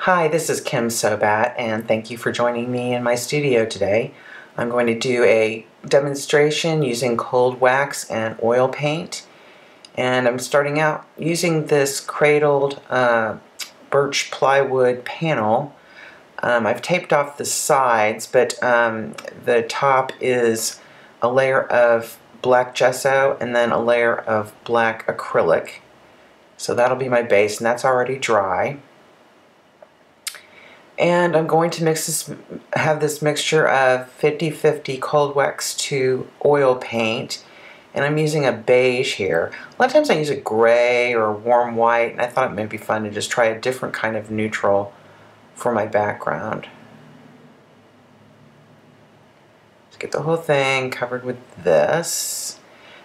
Hi, this is Kim Sobat, and thank you for joining me in my studio today. I'm going to do a demonstration using cold wax and oil paint, and I'm starting out using this cradled birch plywood panel. I've taped off the sides, but the top is a layer of black gesso and then a layer of black acrylic. So that'll be my base, and that's already dry. And I'm going to have this mixture of 50-50 cold wax to oil paint, and I'm using a beige here. A lot of times I use a gray or a warm white, and I thought it might be fun to just try a different kind of neutral for my background. Just get the whole thing covered with this.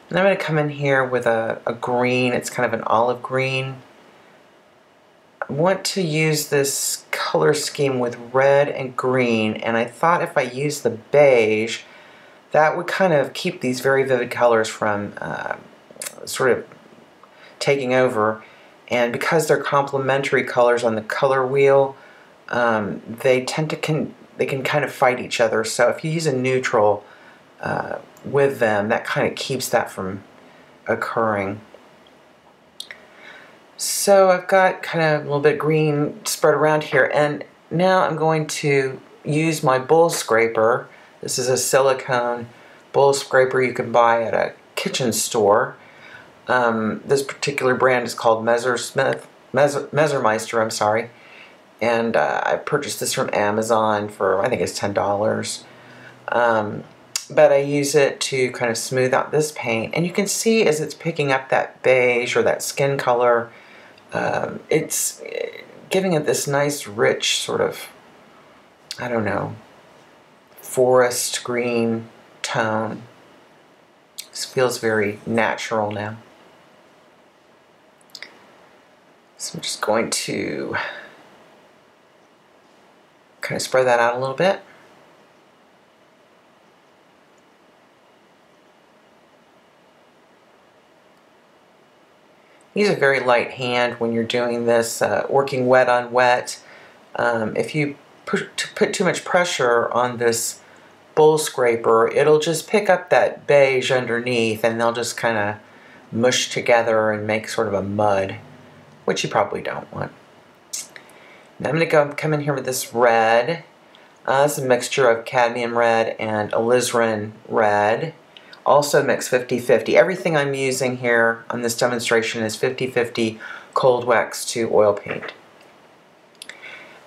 And I'm going to come in here with a green. It's kind of an olive green. I want to use this color scheme with red and green, and I thought if I use the beige, that would kind of keep these very vivid colors from sort of taking over. And because they're complementary colors on the color wheel, they tend to they can kind of fight each other. So if you use a neutral with them, that kind of keeps that from occurring. So I've got kind of a little bit of green spread around here, and now I'm going to use my bowl scraper. This is a silicone bowl scraper you can buy at a kitchen store. This particular brand is called Messermeister, I'm sorry. And I purchased this from Amazon for, I think it's $10. But I use it to kind of smooth out this paint, and you can see as it's picking up that beige or that skin color, it's giving it this nice rich sort of, I don't know, forest green tone. This feels very natural now. So I'm just going to kind of spread that out a little bit. Use a very light hand when you're doing this, working wet on wet. If you put too much pressure on this bowl scraper, it'll just pick up that beige underneath, and they'll just kind of mush together and make sort of a mud, which you probably don't want. Now I'm going to come in here with this red. This is a mixture of cadmium red and alizarin red. Also mix 50-50. Everything I'm using here on this demonstration is 50-50 cold wax to oil paint.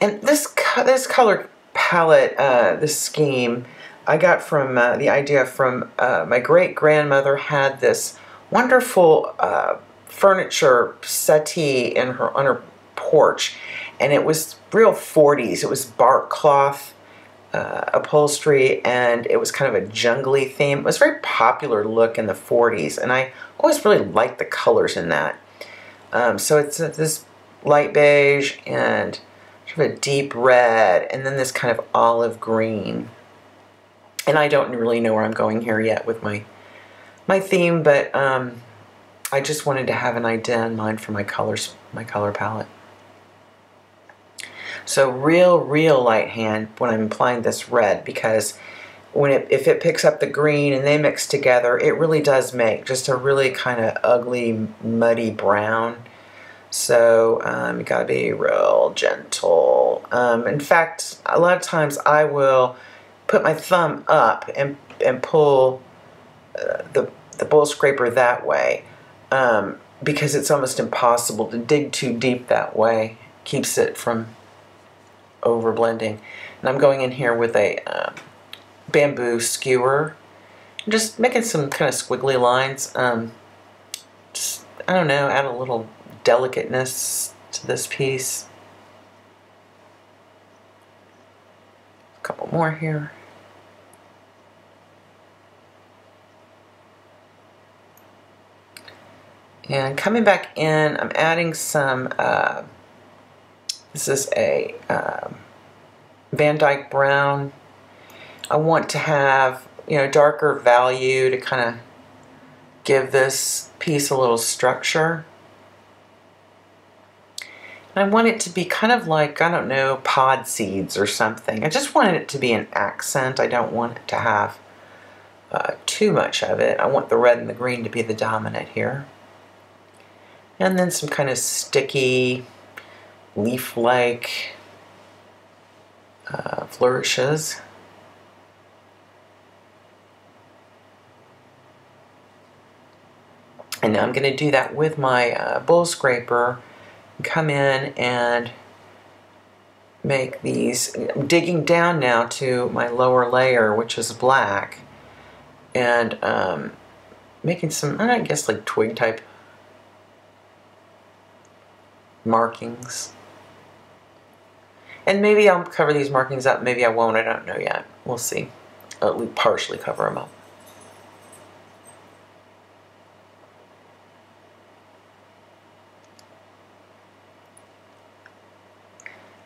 And this color palette, this scheme, I got from the idea from my great-grandmother. Had this wonderful furniture settee on her porch, and it was real 40s. It was bark cloth upholstery, and it was kind of a jungly theme. It was a very popular look in the 40s, and I always really liked the colors in that. So it's this light beige and sort of a deep red, and then this kind of olive green. And I don't really know where I'm going here yet with my theme, but I just wanted to have an idea in mind for my color palette. So real light hand when I'm applying this red, because if it picks up the green and they mix together, it really does make just a really kind of ugly, muddy brown. So you gotta be real gentle. In fact, a lot of times I will put my thumb up and pull the bowl scraper that way, because it's almost impossible to dig too deep that way. Keeps it from over blending. And I'm going in here with a bamboo skewer, just making some kind of squiggly lines. Just, I don't know, add a little delicateness to this piece. A couple more here. And coming back in, I'm adding some this is a Van Dyke brown. I want to have, you know, darker value to kind of give this piece a little structure. I want it to be kind of like, I don't know, pod seeds or something. I just wanted it to be an accent. I don't want it to have too much of it. I want the red and the green to be the dominant here. And then some kind of sticky, leaf-like flourishes. And now I'm going to do that with my bowl scraper. Come in and make these. I'm digging down now to my lower layer, which is black, and making some, I guess, like twig type markings. And maybe I'll cover these markings up, maybe I won't, I don't know yet. We'll see. At least partially cover them up.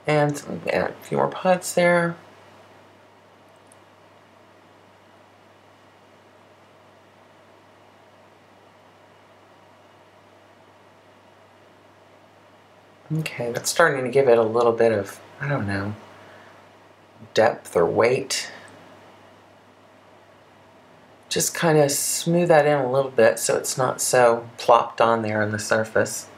And add a few more pods there. Okay, that's starting to give it a little bit of, I don't know, depth or weight. Just kind of smooth that in a little bit so it's not so plopped on there on the surface.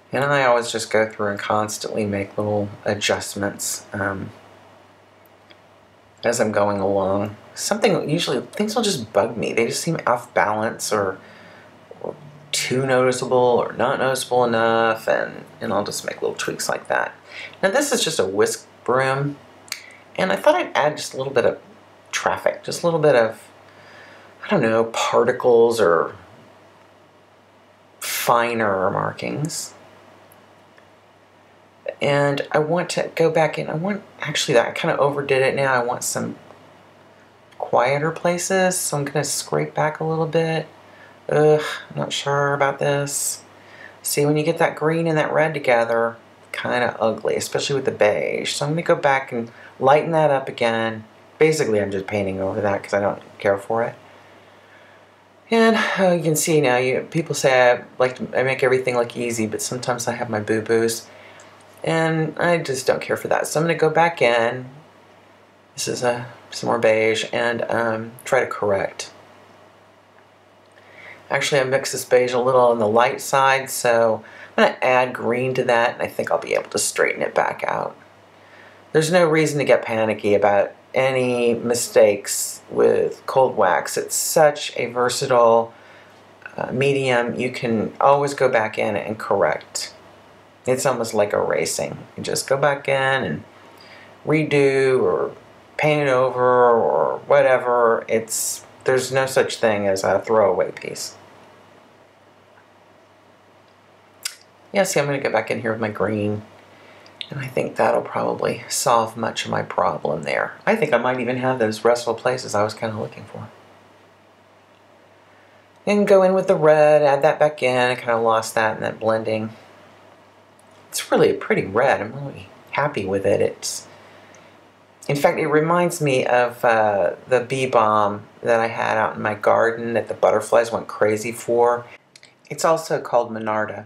And I always just go through and constantly make little adjustments as I'm going along. Usually things will just bug me. They just seem off balance or too noticeable or not noticeable enough, and I'll just make little tweaks like that. Now this is just a whisk broom, and I thought I'd add just a little bit of traffic, just a little bit of, I don't know, particles or finer markings. And I want to go back in. Actually, that I kind of overdid it now. I want some quieter places, so I'm going to scrape back a little bit. I'm not sure about this. See, when you get that green and that red together, kind of ugly, especially with the beige. So I'm going to go back and lighten that up again. Basically, I'm just painting over that because I don't care for it. And you can see now, people say I make everything look easy, but sometimes I have my boo-boos. And I just don't care for that. So I'm going to go back in. This is some more beige, and try to correct. Actually, I mix this beige a little on the light side, so I'm going to add green to that, and I think I'll be able to straighten it back out. There's no reason to get panicky about any mistakes with cold wax. It's such a versatile medium. You can always go back in and correct. It's almost like erasing. You just go back in and redo or paint it over or whatever. There's no such thing as a throwaway piece. Yeah, see, I'm going to go back in here with my green, and I think that'll probably solve much of my problem there. I think I might even have those restful places I was kind of looking for. And go in with the red, add that back in. I kind of lost that in that blending. It's really a pretty red. I'm really happy with it. In fact, it reminds me of the bee balm that I had out in my garden that the butterflies went crazy for. It's also called Monarda.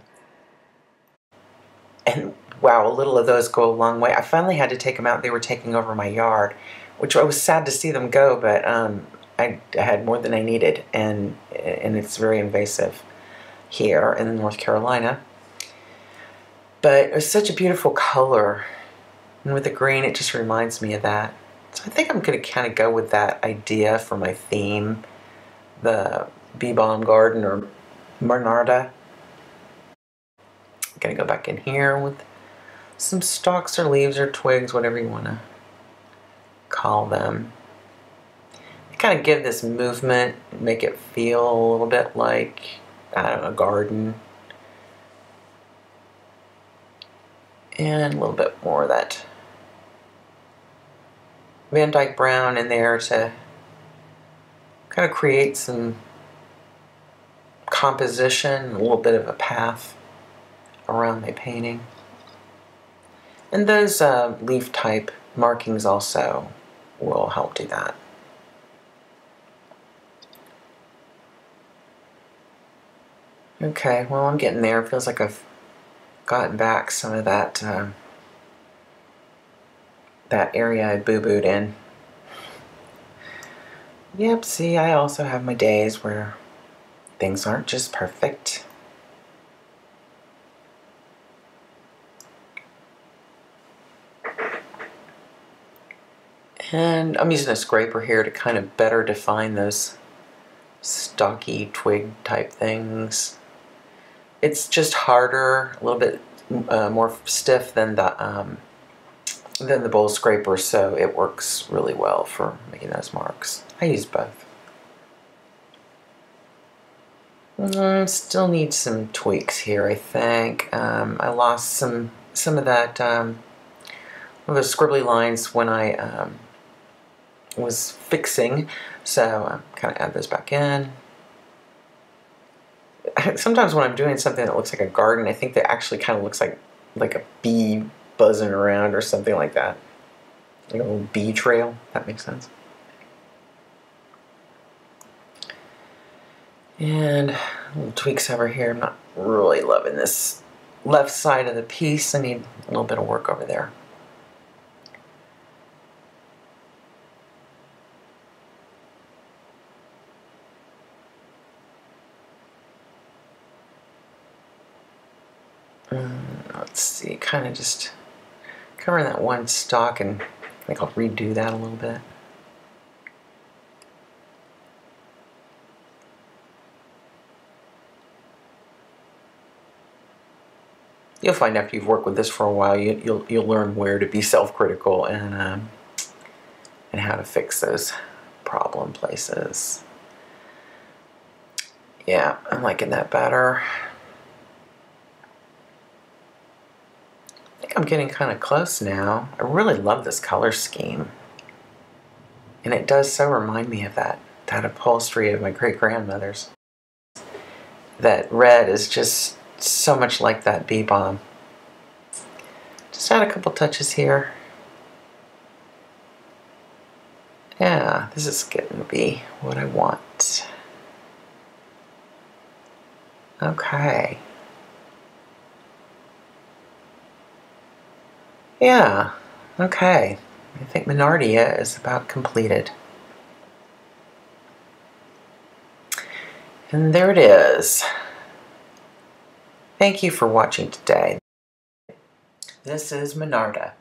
And wow, a little of those go a long way. I finally had to take them out. They were taking over my yard, which I was sad to see them go, but I had more than I needed, and it's very invasive here in North Carolina. But it was such a beautiful color, and with the green it just reminds me of that. So I think I'm going to kind of go with that idea for my theme, the bee balm garden or Monarda. I'm going to go back in here with some stalks or leaves or twigs, whatever you want to call them. Kind of give this movement, make it feel a little bit like, I don't know, a garden. And a little bit more of that Van Dyke brown in there to kind of create some composition, a little bit of a path around my painting. And those leaf type markings also will help do that. Okay, well, I'm getting there. It feels like I've gotten back some of that that area I boo-booed in. Yep, see, I also have my days where things aren't just perfect. And I'm using a scraper here to kind of better define those stocky twig type things. It's just harder, a little bit more stiff than the bowl scraper, so it works really well for making those marks. I use both. Still need some tweaks here, I think. I lost some of that of those scribbly lines when I was fixing, so I'm kind of add those back in. Sometimes when I'm doing something that looks like a garden, I think that actually kind of looks like a bee buzzing around or something like that. Like a little bee trail, if that makes sense. And little tweaks over here. I'm not really loving this left side of the piece. I need a little bit of work over there. Let's see, kind of just covering that one stalk, and I think I'll redo that a little bit. You'll find after you've worked with this for a while, you'll learn where to be self-critical and how to fix those problem places. Yeah, I'm liking that better. I think I'm getting kind of close now. I really love this color scheme. And it does so remind me of that upholstery of my great-grandmother's. That red is just so much like that bee balm. Just add a couple touches here. Yeah, this is getting to be what I want. Okay. Yeah, okay. I think Monarda is about completed. And there it is. Thank you for watching today. This is Monarda.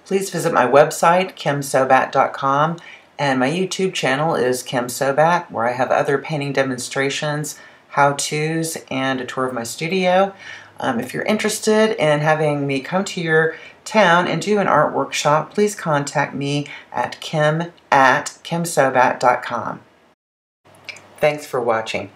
Please visit my website, kimsobat.com, and my YouTube channel is Kim Sobat, where I have other painting demonstrations, how-tos, and a tour of my studio. If you're interested in having me come to your town and do an art workshop, please contact me at kim@kimsobat.com. Thanks for watching.